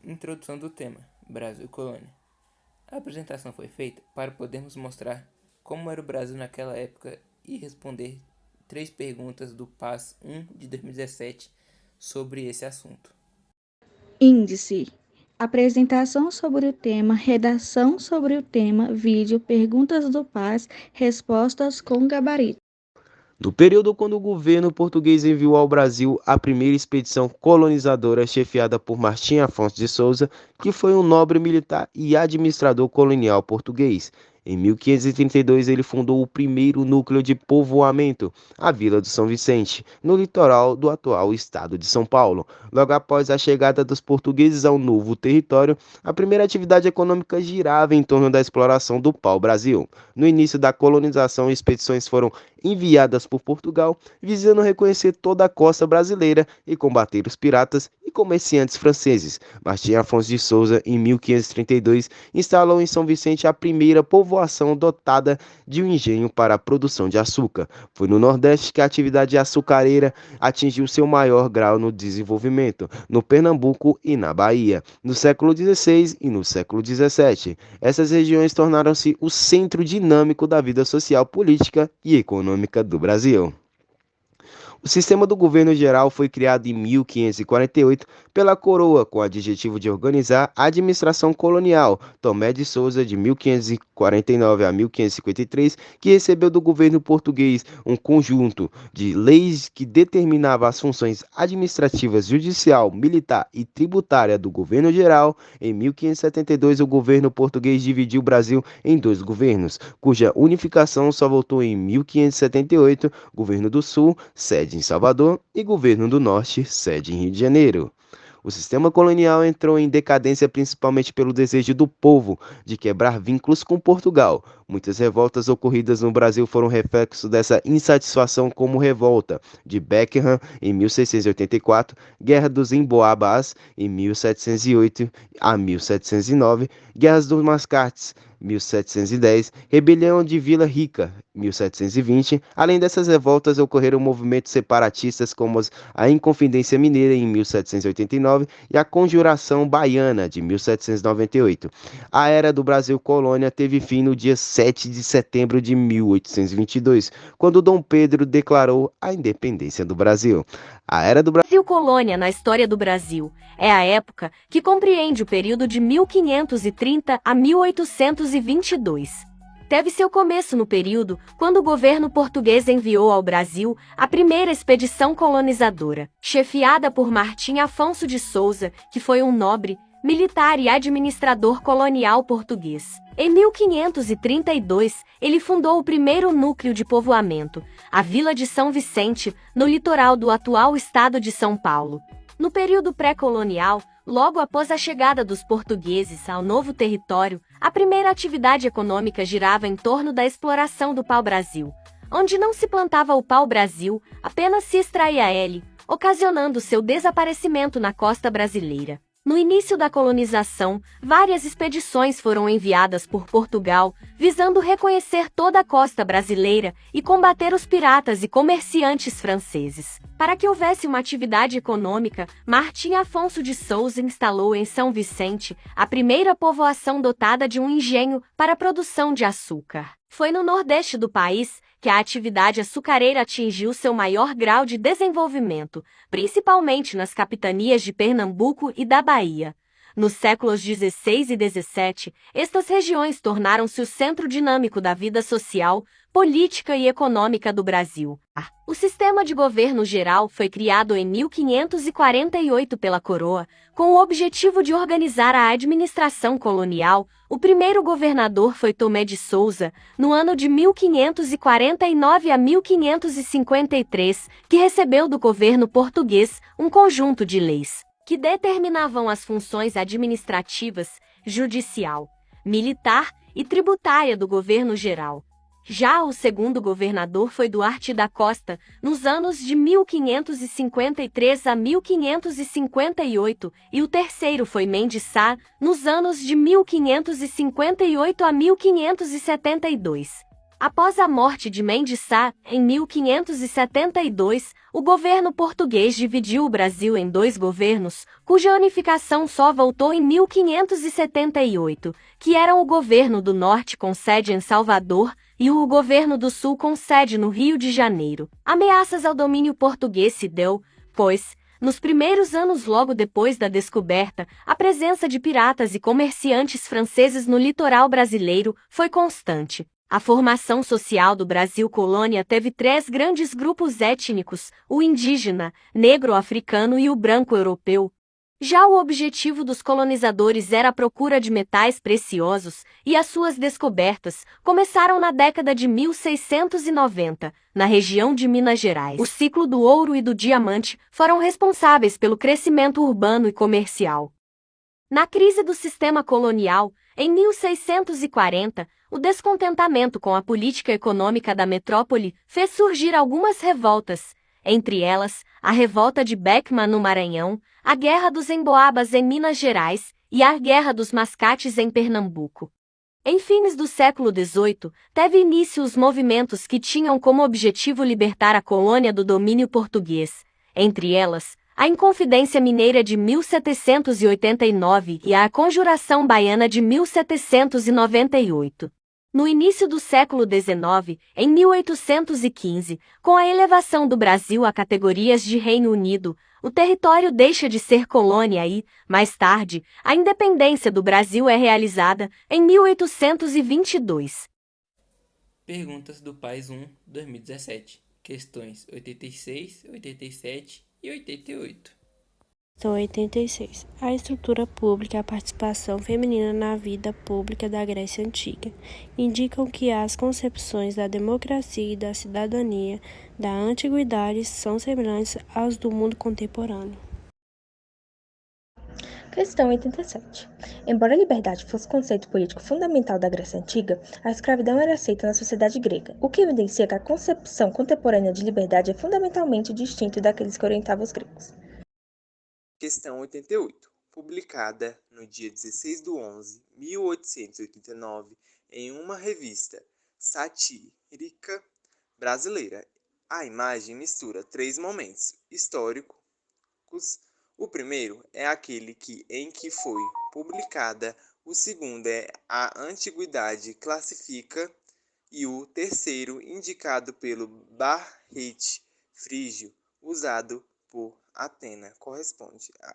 Introdução do tema: Brasil Colônia. A apresentação foi feita para podermos mostrar como era o Brasil naquela época e responder 3 perguntas do PAS 1 de 2017 sobre esse assunto. Índice: apresentação sobre o tema, redação sobre o tema, vídeo, perguntas do PAS, respostas com gabarito. No período quando o governo português enviou ao Brasil a primeira expedição colonizadora chefiada por Martim Afonso de Souza, que foi um nobre militar e administrador colonial português. Em 1532, ele fundou o primeiro núcleo de povoamento, a Vila do São Vicente, no litoral do atual estado de São Paulo. Logo após a chegada dos portugueses ao novo território, a primeira atividade econômica girava em torno da exploração do pau-brasil. No início da colonização, expedições foram enviadas por Portugal, visando reconhecer toda a costa brasileira e combater os piratas e comerciantes franceses. Martim Afonso de Souza, em 1532, instalou em São Vicente a primeira povoação dotada de um engenho para a produção de açúcar. Foi no Nordeste que a atividade açucareira atingiu seu maior grau no desenvolvimento, no Pernambuco e na Bahia, no século XVI e no século XVII. Essas regiões tornaram-se o centro dinâmico da vida social, política e econômica do Brasil. O sistema do governo geral foi criado em 1548 pela coroa com o adjetivo de organizar a administração colonial. Tomé de Souza, de 1549 a 1553, que recebeu do governo português um conjunto de leis que determinava as funções administrativas, judicial, militar e tributária do governo geral. Em 1572, o governo português dividiu o Brasil em 2 governos, cuja unificação só voltou em 1578, governo do Sul, sede em Salvador, e governo do Norte, sede em Rio de Janeiro. O sistema colonial entrou em decadência principalmente pelo desejo do povo de quebrar vínculos com Portugal. Muitas revoltas ocorridas no Brasil foram reflexo dessa insatisfação, como revolta de Beckenham em 1684, Guerra dos Emboabás em 1708 a 1709, Guerras dos Mascates 1710, Rebelião de Vila Rica, 1720. Além dessas revoltas, ocorreram movimentos separatistas como a Inconfidência Mineira, em 1789, e a Conjuração Baiana, de 1798. A Era do Brasil Colônia teve fim no dia 7 de setembro de 1822, quando Dom Pedro declarou a independência do Brasil. A Era do Brasil Colônia na história do Brasil é a época que compreende o período de 1530 a 1822. Teve seu começo no período quando o governo português enviou ao Brasil a primeira expedição colonizadora, chefiada por Martim Afonso de Souza, que foi um nobre, militar e administrador colonial português. Em 1532, ele fundou o primeiro núcleo de povoamento, a Vila de São Vicente, no litoral do atual estado de São Paulo. No período pré-colonial, logo após a chegada dos portugueses ao novo território, a primeira atividade econômica girava em torno da exploração do pau-brasil, onde não se plantava o pau-brasil, apenas se extraía ele, ocasionando seu desaparecimento na costa brasileira. No início da colonização, várias expedições foram enviadas por Portugal, visando reconhecer toda a costa brasileira e combater os piratas e comerciantes franceses. Para que houvesse uma atividade econômica, Martim Afonso de Souza instalou em São Vicente a primeira povoação dotada de um engenho para a produção de açúcar. Foi no Nordeste do país que a atividade açucareira atingiu seu maior grau de desenvolvimento, principalmente nas capitanias de Pernambuco e da Bahia. Nos séculos XVI e XVII, estas regiões tornaram-se o centro dinâmico da vida social, política e econômica do Brasil. O sistema de governo geral foi criado em 1548 pela coroa, com o objetivo de organizar a administração colonial. O primeiro governador foi Tomé de Souza, no ano de 1549 a 1553, que recebeu do governo português um conjunto de leis que determinavam as funções administrativas, judicial, militar e tributária do governo geral. Já o segundo governador foi Duarte da Costa, nos anos de 1553 a 1558, e o terceiro foi Mendes Sá, nos anos de 1558 a 1572. Após a morte de Mendes Sá, em 1572, o governo português dividiu o Brasil em dois governos, cuja unificação só voltou em 1578, que eram o governo do Norte com sede em Salvador e o governo do Sul com sede no Rio de Janeiro. Ameaças ao domínio português se deu, pois, nos primeiros anos logo depois da descoberta, a presença de piratas e comerciantes franceses no litoral brasileiro foi constante. A formação social do Brasil colônia teve três grandes grupos étnicos: o indígena, negro-africano e o branco europeu. Já o objetivo dos colonizadores era a procura de metais preciosos, e as suas descobertas começaram na década de 1690, na região de Minas Gerais. O ciclo do ouro e do diamante foram responsáveis pelo crescimento urbano e comercial. Na crise do sistema colonial, em 1640, o descontentamento com a política econômica da metrópole fez surgir algumas revoltas, entre elas a Revolta de Beckman no Maranhão, a Guerra dos Emboabas em Minas Gerais e a Guerra dos Mascates em Pernambuco. Em fins do século XVIII, teve início os movimentos que tinham como objetivo libertar a colônia do domínio português, entre elas a Inconfidência Mineira de 1789 e a Conjuração Baiana de 1798. No início do século XIX, em 1815, com a elevação do Brasil a categorias de Reino Unido, o território deixa de ser colônia e, mais tarde, a independência do Brasil é realizada em 1822. Perguntas do PAS 1, 2017. Questões 86, 87 e 88. Questão 86. A estrutura pública e a participação feminina na vida pública da Grécia Antiga indicam que as concepções da democracia e da cidadania da antiguidade são semelhantes às do mundo contemporâneo. Questão 87. Embora a liberdade fosse conceito político fundamental da Grécia Antiga, a escravidão era aceita na sociedade grega, o que evidencia que a concepção contemporânea de liberdade é fundamentalmente distinta daqueles que orientavam os gregos. Questão 88. Publicada no dia 16 de 11 de 1889 em uma revista satírica brasileira, a imagem mistura três momentos históricos. O primeiro é aquele em que foi publicada, o segundo é a antiguidade classifica e o terceiro, indicado pelo barrete frígio usado por Atena, corresponde a